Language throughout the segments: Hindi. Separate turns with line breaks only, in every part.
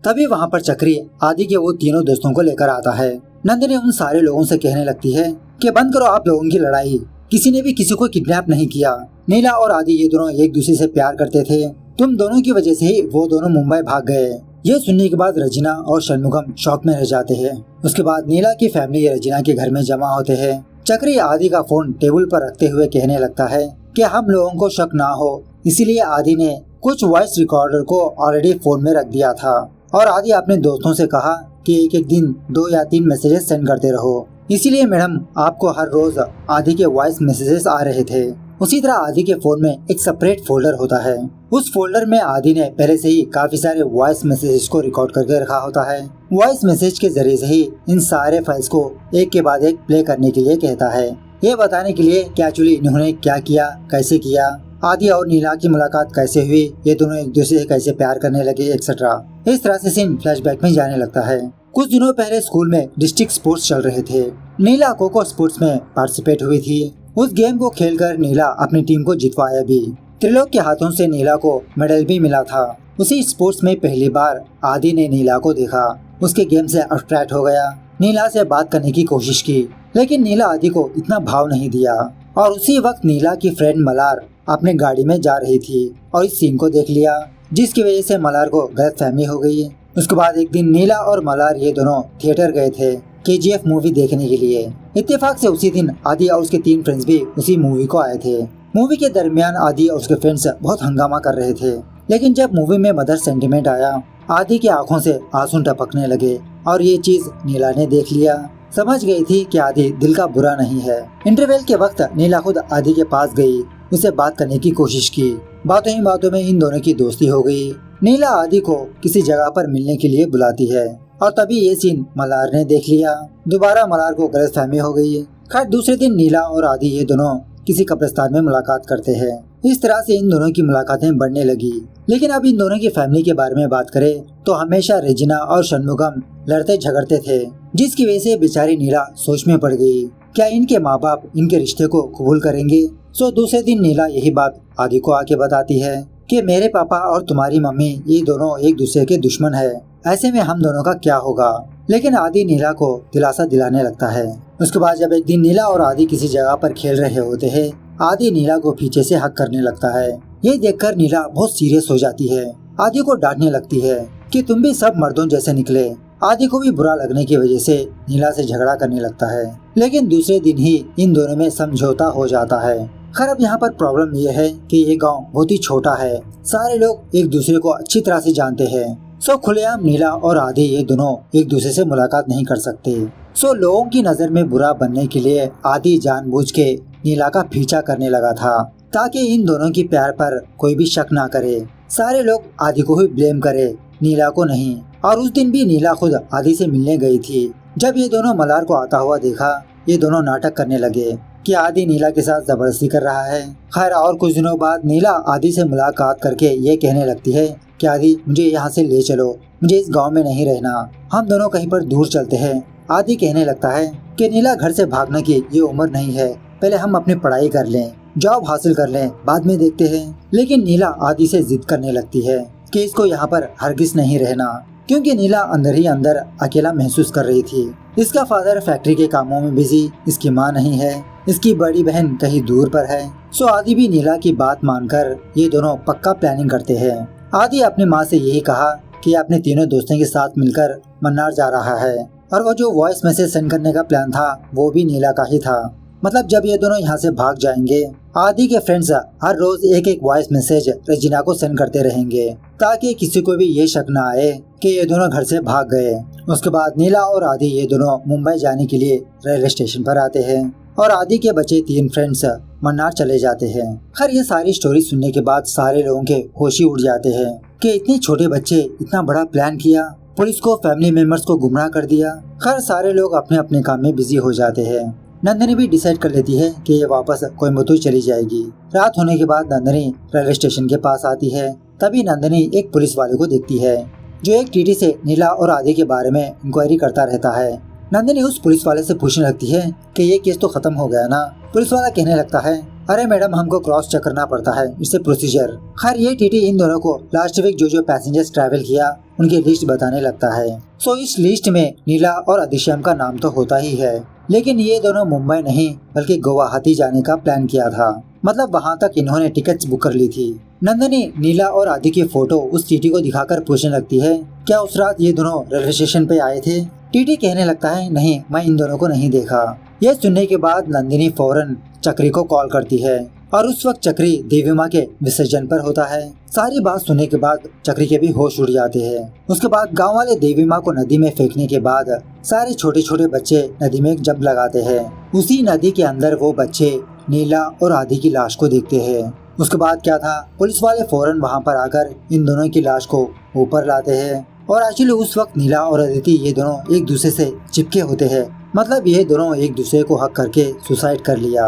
तभी वहाँ पर चक्री आदि के वो तीनों दोस्तों को लेकर आता है। नंदिनी उन सारे लोगों से कहने लगती है कि बंद करो आप लोगों की लड़ाई, किसी ने भी किसी को किडनैप नहीं किया। नीला और आदि ये दोनों एक दूसरे से प्यार करते थे, तुम दोनों की वजह से ही वो दोनों मुंबई भाग गए। ये सुनने के बाद रजीना और षणमुगम शॉक में रह जाते हैं। उसके बाद नीला की फैमिली रजीना के घर में जमा होते हैं। चक्री आदि का फोन टेबल पर रखते हुए कहने लगता है कि हम लोगों को शक ना हो, इसीलिए आदि ने कुछ वॉइस रिकॉर्डर को ऑलरेडी फोन में रख दिया था और आदि अपने दोस्तों से कहा कि एक एक दिन 2 या 3 मैसेजेस सेंड करते रहो। इसीलिए मैडम आपको हर रोज आदि के वॉइस मैसेजेस आ रहे थे। उसी तरह आदि के फोन में एक सेपरेट फोल्डर होता है। उस फोल्डर में आदि ने पहले से ही काफी सारे वॉइस मैसेजेस को रिकॉर्ड करके रखा होता है। वॉइस मैसेज के जरिए से ही इन सारे फाइल्स को एक के बाद एक प्ले करने के लिए कहता है, ये बताने के लिए कि एक्चुअली इन्होंने क्या किया, कैसे किया, आदि और नीला की मुलाकात कैसे हुई, ये दोनों एक दूसरे से कैसे प्यार करने लगे, एक्सेट्रा। इस तरह से सीन फ्लैशबैक में जाने लगता है। कुछ दिनों पहले स्कूल में डिस्ट्रिक्ट स्पोर्ट्स चल रहे थे। नीला खो-खो स्पोर्ट्स में पार्टिसिपेट हुई थी। उस गेम को खेलकर नीला अपनी टीम को जितवाया भी। त्रिलोक के हाथों से नीला को मेडल भी मिला था। उसी स्पोर्ट्स में पहली बार आदि ने नीला को देखा, उसके गेम से अट्रैक्ट हो गया। नीला से बात करने की कोशिश की, लेकिन नीला आदि को इतना भाव नहीं दिया। और उसी वक्त नीला की फ्रेंड मलार अपने गाड़ी में जा रही थी और इस सीन को देख लिया, जिसकी वजह से मलार को गलतफहमी हो गई। उसके बाद एक दिन नीला और मलार ये दोनों थिएटर गए थे KGF मूवी देखने के लिए। इत्तेफाक से उसी दिन आदि और उसके 3 फ्रेंड्स भी उसी मूवी को आए थे। मूवी के दरमियान आदि और उसके फ्रेंड्स बहुत हंगामा कर रहे थे, लेकिन जब मूवी में मदर सेंटिमेंट आया, आदि की आंखों से आंसू टपकने लगे और ये चीज नीला ने देख लिया। समझ गई थी कि आदि दिल का बुरा नहीं है। इंटरवल के वक्त नीला खुद आदि के पास गई, उसे बात करने की कोशिश की। बातों ही बातों में इन दोनों की दोस्ती हो गई। नीला आदि को किसी जगह पर मिलने के लिए बुलाती है और तभी ये सीन मलार ने देख लिया। दोबारा मलार को गलतफहमी हो गई। खैर दूसरे दिन नीला और आदि ये दोनों किसी कब्रिस्तान में मुलाकात करते हैं। इस तरह से इन दोनों की मुलाकातें बढ़ने लगी। लेकिन अब इन दोनों की फैमिली के बारे में बात करें तो हमेशा रेजिना और षणमुगम लड़ते झगड़ते थे, जिसकी वजह से बेचारी नीला सोच में पड़ गई, क्या इनके माँ बाप इनके रिश्ते को कबूल करेंगे। सो दूसरे दिन नीला यही बात आदि को आके बताती है कि मेरे पापा और तुम्हारी मम्मी ये दोनों एक दूसरे के दुश्मन है, ऐसे में हम दोनों का क्या होगा। लेकिन आदि नीला को दिलासा दिलाने लगता है। उसके बाद जब एक दिन नीला और आदि किसी जगह पर खेल रहे होते हैं, आदि नीला को पीछे से हक करने लगता है। ये देखकर नीला बहुत सीरियस हो जाती है। आदि को डांटने लगती है कि तुम भी सब मर्दों जैसे निकले। आदि को भी बुरा लगने की वजह से नीला से झगड़ा करने लगता है, लेकिन दूसरे दिन ही इन दोनों में समझौता हो जाता है। खैर अब यहाँ पर प्रॉब्लम ये है कि ये गांव बहुत ही छोटा है, सारे लोग एक दूसरे को अच्छी तरह से जानते हैं। सो खुलेआम नीला और आदि ये दोनों एक दूसरे से मुलाकात नहीं कर सकते। सो लोगों की नजर में बुरा बनने के लिए आदि जानबूझ के नीला का पीछा करने लगा था, ताकि इन दोनों की प्यार पर कोई भी शक ना करे। सारे लोग आदि को ही ब्लेम करे, नीला को नहीं। और उस दिन भी नीला खुद आदि से मिलने गई थी। जब ये दोनों मलार को आता हुआ देखा, ये दोनों नाटक करने लगे कि आदि नीला के साथ जबरदस्ती कर रहा है। खैर और कुछ दिनों बाद नीला आदि से मुलाकात करके ये कहने लगती है कि आदि मुझे यहाँ से ले चलो, मुझे इस गांव में नहीं रहना, हम दोनों कहीं पर दूर चलते हैं। आदि कहने लगता है कि नीला घर से भागने की ये उम्र नहीं है, पहले हम अपनी पढ़ाई कर लें, जॉब हासिल कर लें, बाद में देखते हैं। लेकिन नीला आदि से जिद करने लगती है कि इसको यहाँ पर हरगिज नहीं रहना, क्योंकि नीला अंदर ही अंदर अकेला महसूस कर रही थी। इसका फादर फैक्ट्री के कामों में बिजी, इसकी माँ नहीं है, इसकी बड़ी बहन कहीं दूर पर है। सो आदि भी नीला की बात मानकर ये दोनों पक्का प्लानिंग करते हैं। आदि अपनी माँ से यही कहा कि अपने तीनों दोस्तों के साथ मिलकर मन्नार जा रहा है, और वो जो वॉइस मैसेज सेंड करने का प्लान था वो भी नीला का ही था। मतलब जब ये दोनों यहाँ से भाग जाएंगे, आदि के फ्रेंड्स हर रोज एक एक वॉइस मैसेज रेजिना को सेंड करते रहेंगे, ताकि किसी को भी ये शक न आए कि ये दोनों घर से भाग गए। उसके बाद नीला और आदि ये दोनों मुंबई जाने के लिए रेलवे स्टेशन पर आते हैं और आदि के बचे 3 फ्रेंड्स मन्नार चले जाते हैं। खैर ये सारी स्टोरी सुनने के बाद सारे लोगों के होश ही उड़ जाते हैं कि इतने छोटे बच्चे इतना बड़ा प्लान किया, पुलिस को फैमिली मेंबर्स को गुमराह कर दिया। खैर सारे लोग अपने अपने काम में बिजी हो जाते हैं। नंदिनी भी डिसाइड कर लेती है कि ये वापस कोयम्बतूर चली जाएगी। रात होने के बाद नंदिनी रेलवे स्टेशन के पास आती है। तभी नंदिनी एक पुलिस वाले को देखती है, जो एक टीटी से नीला और आदि के बारे में इंक्वायरी करता रहता है। नंदिनी उस पुलिस वाले से पूछने लगती है कि ये केस तो खत्म हो गया ना। पुलिस वाला कहने लगता है अरे मैडम, हमको क्रॉस चेक करना पड़ता है, इससे प्रोसीजर। खैर ये टीटी इन दोनों को लास्ट वीक जो पैसेंजर्स ट्रैवल किया उनकी लिस्ट बताने लगता है। सो इस लिस्ट में नीला और अधिश्याम का नाम तो होता ही है, लेकिन ये दोनों मुंबई नहीं बल्कि गुवाहाटी जाने का प्लान किया था। मतलब वहाँ तक इन्होंने टिकट्स बुक कर ली थी। नंदिनी नीला और आदि की फोटो उस टीटी को दिखाकर पूछने लगती है, क्या उस रात ये दोनों रेलवे स्टेशन पे आए थे? टीटी कहने लगता है, नहीं, मैं इन दोनों को नहीं देखा। यह सुनने के बाद नंदिनी फौरन चक्री को कॉल करती है और उस वक्त चक्री देवी माँ के विसर्जन पर होता है। सारी बात सुनने के बाद चक्री के भी होश उड़ जाते हैं। उसके बाद गांव वाले देवी माँ को नदी में फेंकने के बाद सारे छोटे छोटे बच्चे नदी में जंप लगाते हैं। उसी नदी के अंदर वो बच्चे नीला और आदि की लाश को देखते हैं। उसके बाद क्या था, पुलिस वाले फौरन वहाँ पर आकर इन दोनों की लाश को ऊपर लाते हैं। और एक्चुअली उस वक्त नीला और अदिति ये दोनों एक दूसरे से चिपके होते हैं। मतलब ये दोनों एक दूसरे को हक करके सुसाइड कर लिया।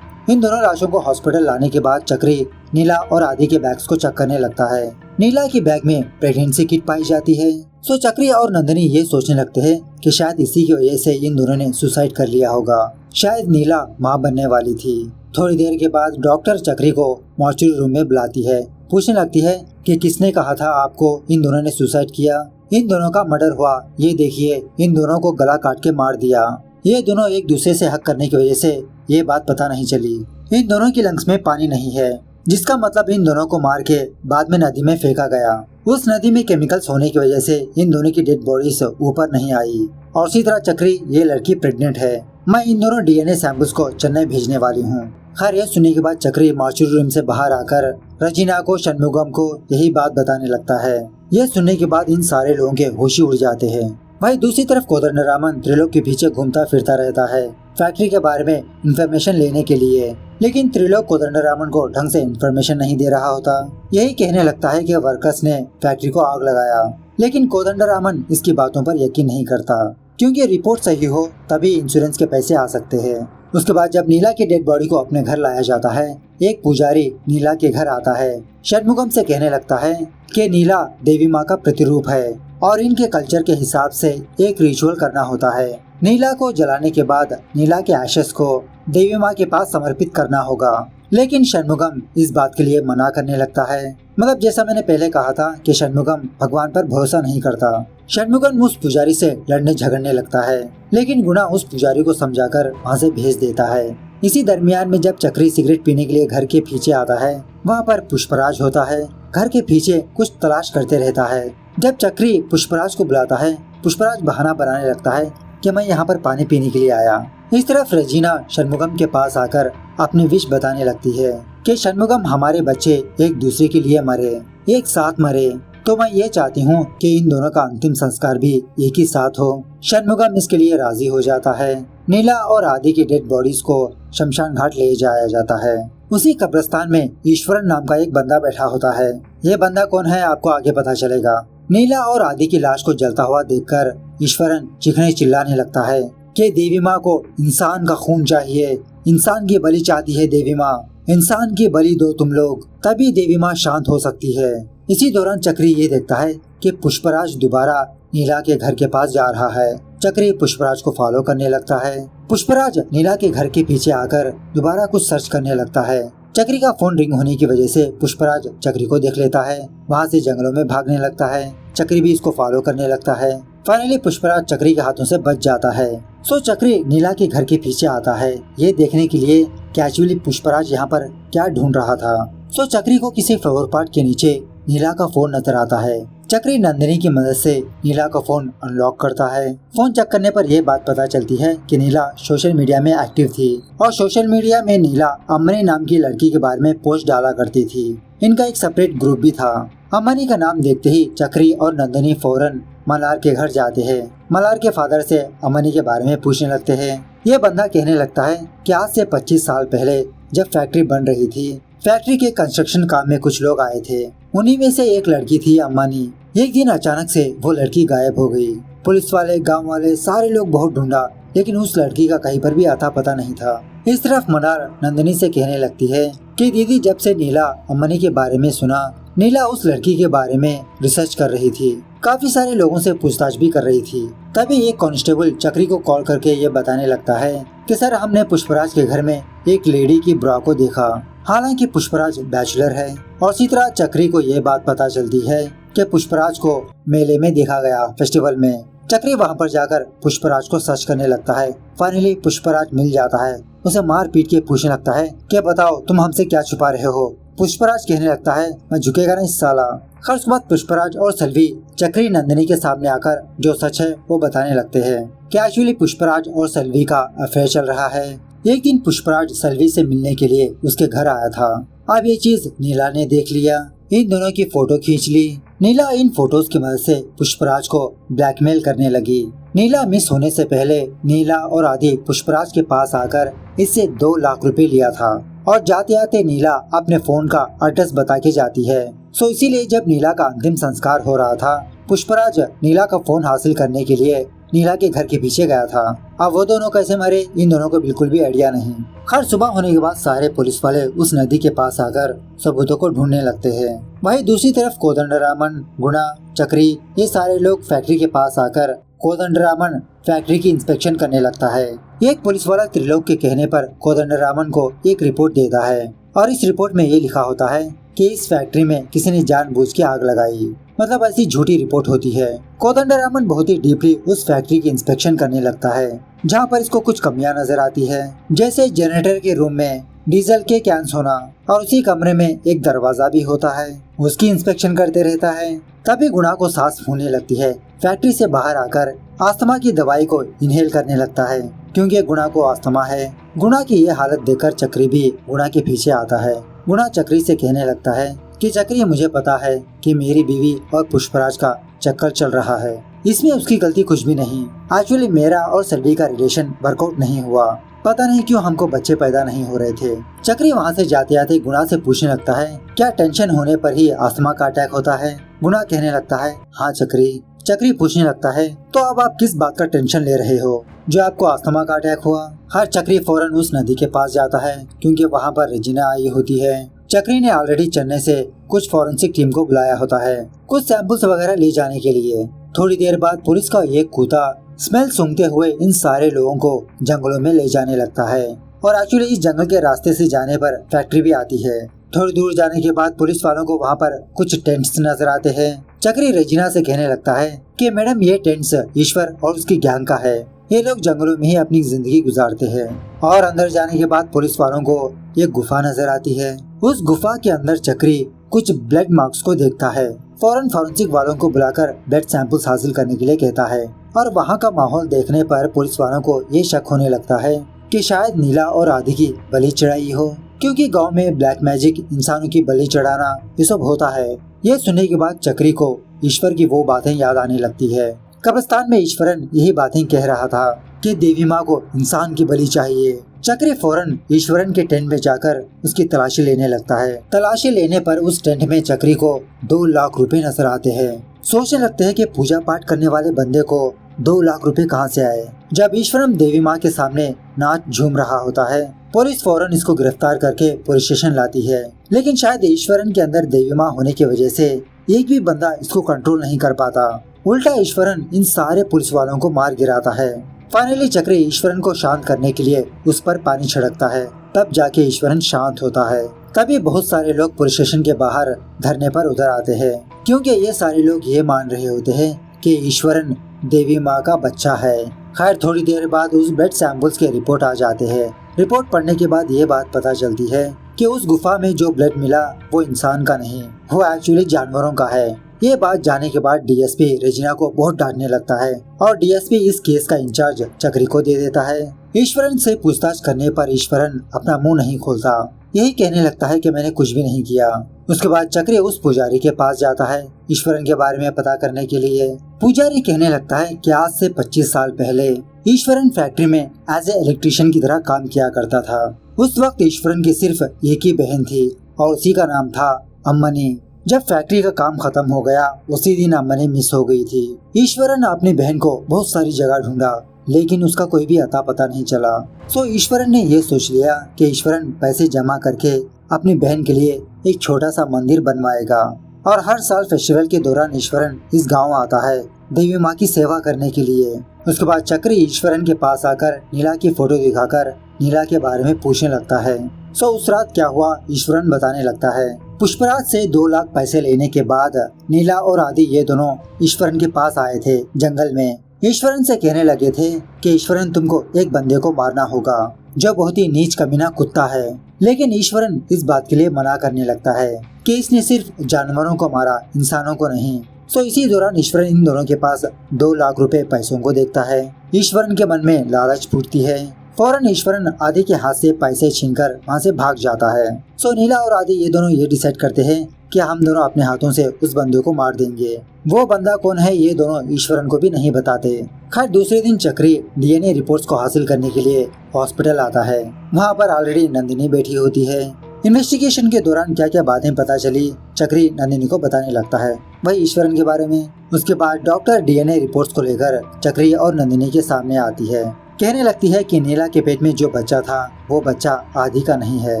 इन दोनों लाशों को हॉस्पिटल लाने के बाद चक्री नीला और आदि के बैग्स को चेक करने लगता है। नीला की बैग में प्रेगनेंसी किट पाई जाती है। सो चक्री और नंदिनी ये सोचने लगते हैं कि शायद इसी की वजह से इन दोनों ने सुसाइड कर लिया होगा। शायद नीला माँ बनने वाली थी। थोड़ी देर के बाद डॉक्टर चक्री को मॉर्चरी रूम में बुलाती है। पूछने लगती है कि किसने कहा था आपको इन दोनों ने सुसाइड किया? इन दोनों का मर्डर हुआ, ये देखिए, इन दोनों को गला काट के मार दिया। ये दोनों एक दूसरे से हक करने की वजह से ये बात पता नहीं चली। इन दोनों की लंग्स में पानी नहीं है, जिसका मतलब इन दोनों को मार के बाद में नदी में फेंका गया। उस नदी में केमिकल्स होने की वजह से इन दोनों की डेड बॉडीज ऊपर नहीं आई। और इसी तरह चक्री, ये लड़की प्रेग्नेंट है। मैं इन दोनों डीएनए सैंपल्स को चेन्नई भेजने वाली हूँ। खैर यह सुनने के बाद चक्री मॉर्चरी रूम से बाहर आकर रजीना को, षणमुगम को यही बात बताने लगता है। यह सुनने के बाद इन सारे लोगों के होश उड़ जाते हैं। वही दूसरी तरफ कोदंडरामन त्रिलोक के पीछे घूमता फिरता रहता है फैक्ट्री के बारे में इंफॉर्मेशन लेने के लिए, लेकिन त्रिलोक कोदंडरामन को ढंग से इंफॉर्मेशन नहीं दे रहा होता। यही कहने लगता है कि वर्कर्स ने फैक्ट्री को आग लगाया, लेकिन कोदंडरामन इसकी बातों पर यकीन नहीं करता, क्योंकि रिपोर्ट सही हो तभी इंश्योरेंस के पैसे आ सकते हैं। उसके बाद जब नीला की डेड बॉडी को अपने घर लाया जाता है, एक पुजारी नीला के घर आता है। षणमुगम से कहने लगता है कि नीला देवी माँ का प्रतिरूप है और इनके कल्चर के हिसाब से एक रिचुअल करना होता है। नीला को जलाने के बाद नीला के एशेस को देवी माँ के पास समर्पित करना होगा, लेकिन षणमुगम इस बात के लिए मना करने लगता है। मतलब जैसा मैंने पहले कहा था कि षणमुगम भगवान पर भरोसा नहीं करता। षणमुगम उस पुजारी से लड़ने झगड़ने लगता है, लेकिन गुना उस पुजारी को समझाकर वहाँ से भेज देता है। इसी दरमियान में जब चक्री सिगरेट पीने के लिए घर के पीछे आता है, वहाँ पर पुष्पराज होता है। घर के पीछे कुछ तलाश करते रहता है। जब चक्री पुष्पराज को बुलाता है, पुष्पराज बहाना बनाने लगता है कि मैं यहाँ पर पानी पीने के लिए आया। इस तरफ रजीना षणमुगम के पास आकर अपनी विश बताने लगती है कि षणमुगम, हमारे बच्चे एक दूसरे के लिए मरे, एक साथ मरे, तो मैं ये चाहती हूँ कि इन दोनों का अंतिम संस्कार भी एक ही साथ हो। षणमुगम इसके लिए राजी हो जाता है। नीला और आदि की डेड बॉडीज को शमशान घाट ले जाया जाता है। उसी कब्रिस्तान में ईश्वरन नाम का एक बंदा बैठा होता है। ये बंदा कौन है आपको आगे पता चलेगा। नीला और आदि की लाश को जलता हुआ देखकर ईश्वरन चीखने चिल्लाने लगता है कि देवी माँ को इंसान का खून चाहिए, इंसान की बलि चाहती है देवी माँ, इंसान की बलि दो तुम लोग, तभी देवी माँ शांत हो सकती है। इसी दौरान चक्री ये देखता है कि पुष्पराज दोबारा नीला के घर के पास जा रहा है। चक्री पुष्पराज को फॉलो करने लगता है। पुष्पराज नीला के घर के पीछे आकर दोबारा कुछ सर्च करने लगता है। चक्री का फोन रिंग होने की वजह से पुष्पराज चक्री को देख लेता है। वहाँ से जंगलों में भागने लगता है। चक्री भी इसको फॉलो करने लगता है। फाइनली पुष्पराज चक्री के हाथों से बच जाता है। सो चक्री नीला के घर के पीछे आता है, ये देखने के लिए कि एक्चुअली पुष्पराज यहाँ पर क्या ढूंढ रहा था। सो चक्री को किसी फ्लावर पॉट के नीचे नीला का फोन नजर आता है। चक्री नंदिनी की मदद से नीला का फोन अनलॉक करता है। फोन चेक करने पर यह बात पता चलती है कि नीला सोशल मीडिया में एक्टिव थी और सोशल मीडिया में नीला अम्मनी नाम की लड़की के बारे में पोस्ट डाला करती थी। इनका एक सेपरेट ग्रुप भी था। अम्मनी का नाम देखते ही चक्री और नंदिनी फौरन मलार के घर जाते हैं। मलार के फादर से अम्मनी के बारे में पूछने लगते हैं। ये बंदा कहने लगता है कि आज से 25 साल पहले जब फैक्ट्री बन रही थी, फैक्ट्री के कंस्ट्रक्शन काम में कुछ लोग आए थे। उन्हीं में से एक लड़की थी अम्मानी। एक दिन अचानक से वो लड़की गायब हो गई। पुलिस वाले, गांव वाले, सारे लोग बहुत ढूंढा, लेकिन उस लड़की का कहीं पर भी आता पता नहीं था। इस तरफ मनार नंदिनी से कहने लगती है कि दीदी जब से नीला अम्मनी के बारे में सुना, नीला उस लड़की के बारे में रिसर्च कर रही थी, काफी सारे लोगों से पूछताछ भी कर रही थी। तभी एक कांस्टेबल चक्री को कॉल करके ये बताने लगता है कि सर हमने पुष्पराज के घर में एक लेडी की ब्रा को देखा। हालांकि पुष्पराज बैचलर है और इसी तरह चक्री को ये बात पता चलती है कि पुष्पराज को मेले में देखा गया, फेस्टिवल में। चक्री वहाँ पर जाकर पुष्पराज को सर्च करने लगता है। फाइनली पुष्पराज मिल जाता है, उसे मार पीट के पूछने लगता है कि बताओ तुम हमसे क्या छुपा रहे हो। पुष्पराज कहने लगता है मैं झुकेगा नहीं साला। खैर उसके बाद पुष्पराज और सल्वी चक्री नंदिनी के सामने आकर जो सच है वो बताने लगते हैं कि एक्चुअली पुष्पराज और सल्वी का अफेयर चल रहा है। एक दिन पुष्पराज सल्वी से मिलने के लिए उसके घर आया था। अब ये चीज नीला ने देख लिया, इन दोनों की फोटो खींच ली। नीला इन फोटोज की मदद से पुष्पराज को ब्लैकमेल करने लगी। नीला मिस होने से पहले नीला और आदि पुष्पराज के पास आकर इससे 2 लाख रुपए लिया था और जाते आते नीला अपने फोन का एड्रेस बता के जाती है। सो इसीलिए जब नीला का अंतिम संस्कार हो रहा था, पुष्पराज नीला का फोन हासिल करने के लिए नीला के घर के पीछे गया था। अब वो दोनों कैसे मरे इन दोनों को बिल्कुल भी आइडिया नहीं। खैर सुबह होने के बाद सारे पुलिस वाले उस नदी के पास आकर सबूतों को ढूंढने लगते हैं। वहीं दूसरी तरफ कोदंडरामन, गुणा, चक्री ये सारे लोग फैक्ट्री के पास आकर कोदंडरामन फैक्ट्री की इंस्पेक्शन करने लगता है। एक पुलिस वाला त्रिलोक के कहने पर कोदंडरामन को एक रिपोर्ट देता है और इस रिपोर्ट में ये लिखा होता है कि इस फैक्ट्री में किसी ने जानबूझ के आग लगाई। मतलब ऐसी झूठी रिपोर्ट होती है। कोदंडरामन बहुत ही डीपली उस फैक्ट्री की इंस्पेक्शन करने लगता है, जहाँ पर इसको कुछ कमियां नजर आती है, जैसे जनरेटर के रूम में डीजल के कैंस होना और उसी कमरे में एक दरवाजा भी होता है, उसकी इंस्पेक्शन करते रहता है। तभी गुणा को सांस फूलने लगती है। फैक्ट्री से बाहर आकर अस्थमा की दवाई को इनहेल करने लगता है क्योंकि गुणा को अस्थमा है। गुणा की ये हालत देखकर चक्री भी गुणा के पीछे आता है। गुणा चक्री से कहने लगता है कि चक्री मुझे पता है कि मेरी बीवी और पुष्पराज का चक्कर चल रहा है, इसमें उसकी गलती कुछ भी नहीं। एक्चुअली मेरा और सल्वी का रिलेशन वर्कआउट नहीं हुआ, पता नहीं क्यों हमको बच्चे पैदा नहीं हो रहे थे। चक्री वहाँ से जाते आते गुणा से पूछने लगता है क्या टेंशन होने पर ही अस्थमा का अटैक होता है। गुणा कहने लगता है हाँ चक्री। चक्री पूछने लगता है तो अब आप किस बात का टेंशन ले रहे हो जो आपको अस्थमा का अटैक हुआ। हर चक्री फौरन उस नदी के पास जाता है क्योंकि वहाँ पर रेजिना आई होती है। चक्री ने ऑलरेडी चेन्नई से कुछ फॉरेंसिक टीम को बुलाया होता है कुछ सैंपल्स वगैरह ले जाने के लिए। थोड़ी देर बाद पुलिस का एक कुत्ता स्मेल सूंघते हुए इन सारे लोगों को जंगलों में ले जाने लगता है और एक्चुअली इस जंगल के रास्ते से जाने पर फैक्ट्री भी आती है। थोड़ी दूर जाने के बाद पुलिस वालों को वहाँ पर कुछ टेंट्स नजर आते हैं। चक्री रेजिना से कहने लगता है कि मैडम ये टेंट्स ईश्वर और उसकी गैंग का है, ये लोग जंगलों में ही अपनी जिंदगी गुजारते हैं। और अंदर जाने के बाद पुलिस वालों को एक गुफा नजर आती है। उस गुफा के अंदर चक्री कुछ ब्लड मार्क्स को देखता है। फौरन फॉरेंसिक वालों को बुलाकर ब्लड सैंपल्स हासिल करने के लिए कहता है और वहाँ का माहौल देखने पर पुलिस वालों को ये शक होने लगता है कि शायद नीला और आदि की बलि चढ़ाई हो, क्योंकि गांव में ब्लैक मैजिक इंसानों की बलि चढ़ाना ये सब होता है। ये सुनने के बाद चक्री को ईश्वर की वो बातें याद आने लगती है। कब्रिस्तान में ईश्वरन यही बातें कह रहा था कि देवी माँ को इंसान की बलि चाहिए। चक्री फौरन ईश्वरन के टेंट में जाकर उसकी तलाशी लेने लगता है। तलाशी लेने पर उस टेंट में चक्री को 2 लाख रुपए नजर आते हैं। सोचने लगते हैं कि पूजा पाठ करने वाले बंदे को 2 लाख रुपए कहाँ से आए। जब ईश्वरन देवी माँ के सामने नाच झूम रहा होता है, पुलिस फौरन इसको गिरफ्तार करके पुलिस स्टेशन लाती है। लेकिन शायद ईश्वरन के अंदर देवी माँ होने की वजह से एक भी बंदा इसको कंट्रोल नहीं कर पाता। उल्टा ईश्वरन इन सारे पुलिस वालों को मार गिराता है। फाइनली चक्री ईश्वरन को शांत करने के लिए उस पर पानी छिड़कता है, तब जाके ईश्वरन शांत होता है। तभी बहुत सारे लोग पुलिस स्टेशन के बाहर धरने पर उतर आते हैं क्योंकि ये सारे लोग ये मान रहे होते हैं कि ईश्वरन देवी माँ का बच्चा है। खैर थोड़ी देर बाद उस ब्लड सैंपल्स के रिपोर्ट आ जाते हैं। रिपोर्ट पढ़ने के बाद ये बात पता चलती है कि उस गुफा में जो ब्लड मिला वो इंसान का नहीं, वो एक्चुअली जानवरों का है। ये बात जाने के बाद डीएसपी रेजिना को बहुत डांटने लगता है और डीएसपी इस केस का इंचार्ज चक्री को दे देता है। ईश्वरन से पूछताछ करने पर ईश्वरन अपना मुंह नहीं खोलता, यही कहने लगता है कि मैंने कुछ भी नहीं किया। उसके बाद चक्री उस पुजारी के पास जाता है ईश्वरन के बारे में पता करने के लिए। पुजारी कहने लगता है कि आज से 25 साल पहले ईश्वरन फैक्ट्री में एज ए इलेक्ट्रिशियन की तरह काम किया करता था। उस वक्त ईश्वरन की सिर्फ एक ही बहन थी और उसी का नाम था अम्मनी। जब फैक्ट्री का काम खत्म हो गया उसी दिन अम्मनी मिस हो गई थी। ईश्वरन ने अपनी बहन को बहुत सारी जगह ढूंढा लेकिन उसका कोई भी अता पता नहीं चला। सो ईश्वरन ने ये सोच लिया कि ईश्वरन पैसे जमा करके अपनी बहन के लिए एक छोटा सा मंदिर बनवाएगा और हर साल फेस्टिवल के दौरान ईश्वरन इस गांव आता है देवी माँ की सेवा करने के लिए। उसके बाद चक्री ईश्वरन के पास आकर नीला की फोटो दिखाकर नीला के बारे में पूछने लगता है। सो उस रात क्या हुआ ईश्वरन बताने लगता है। पुष्पराज से 2 लाख पैसे लेने के बाद नीला और आदि ये दोनों ईश्वरन के पास आए थे जंगल में। ईश्वरन से कहने लगे थे कि ईश्वरन तुमको एक बंदे को मारना होगा जो बहुत ही नीच कमीना कुत्ता है, लेकिन ईश्वरन इस बात के लिए मना करने लगता है कि इसने सिर्फ जानवरों को मारा, इंसानों को नहीं। सो इसी दौरान ईश्वरन इन दोनों के पास 2 लाख रुपए पैसों को देखता है। ईश्वरन के मन में लालच फूटती है। फौरन ईश्वरन आदि के हाथ से पैसे छीनकर वहाँ से भाग जाता है। सो नीला और आदि ये दोनों ये डिसाइड करते हैं कि हम दोनों अपने हाथों से उस बंदे को मार देंगे। वो बंदा कौन है ये दोनों ईश्वरन को भी नहीं बताते। खैर दूसरे दिन चक्री डीएनए रिपोर्ट्स को हासिल करने के लिए हॉस्पिटल आता है। वहाँ पर ऑलरेडी नंदिनी बैठी होती है। इन्वेस्टिगेशन के दौरान क्या क्या बातें पता चली चक्री नंदिनी को बताने लगता है, वही ईश्वरन के बारे में। उसके बाद डॉक्टर डीएनए रिपोर्ट्स को लेकर चक्री और नंदिनी के सामने आती है। कहने लगती है कि नीला के पेट में जो बच्चा था वो बच्चा आदि का नहीं है।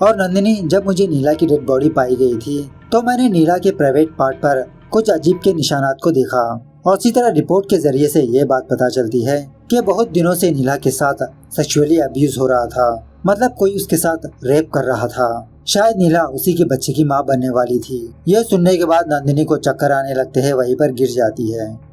और नंदिनी, जब मुझे नीला की डेड बॉडी पाई गई थी तो मैंने नीला के प्राइवेट पार्ट पर कुछ अजीब के निशानात को देखा और इसी तरह रिपोर्ट के जरिए से ये बात पता चलती है कि बहुत दिनों से नीला के साथ सेक्सुअली अब्यूज हो रहा था, मतलब कोई उसके साथ रेप कर रहा था। शायद नीला उसी के बच्चे की माँ बनने वाली थी। यह सुनने के बाद नंदिनी को चक्कर आने लगते हैं, वहीं पर गिर जाती है।